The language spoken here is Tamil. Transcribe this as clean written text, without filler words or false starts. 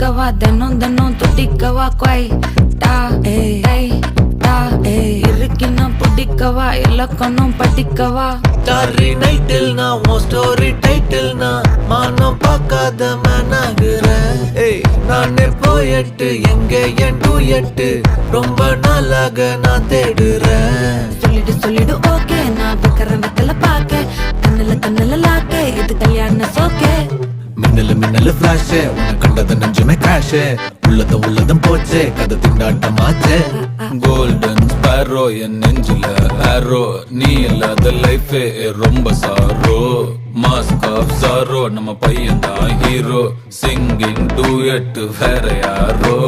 தொட்டுக்கவா தினம் தினம் தொட்டிக்கவா கொய் டா ஏய் டா இருக்கினா பிடிக்கவா இலக்கணம் படிக்கவா ஸ்டாரி நைட்டில் நான் உன் ஸ்டோரி டைட்டில் நான் மானம் பார்க்காத மேனாகிறேன். நானே போயட்டு எங்க என் டூயட்டு ரொம்ப நாளாக நான் தேடுறேன். சொல்லிடு ஓகே நான் வைக்கிறேன் வெத்தல பாக்க கண்ணுல லாக்க இது கல்யாண சோக்கே மின்னலு ஃபிளாஷ் உன்னை கண்டது நெஞ்சுமே கிராஷ் உள்ளதும் போச்சே கதை திண்டாட்டமாச்சே. கோல்டன் ஸ்பேரோ என் நெஞ்சில ஆரோ நீ இல்லாத லைஃபே ரொம்ப சாரோ. மாஸ்க் ஆஃப் சாரோ நம்ம பையன் தான் ஹீரோ சிங்கிங் டூயட் வேற யாரோ.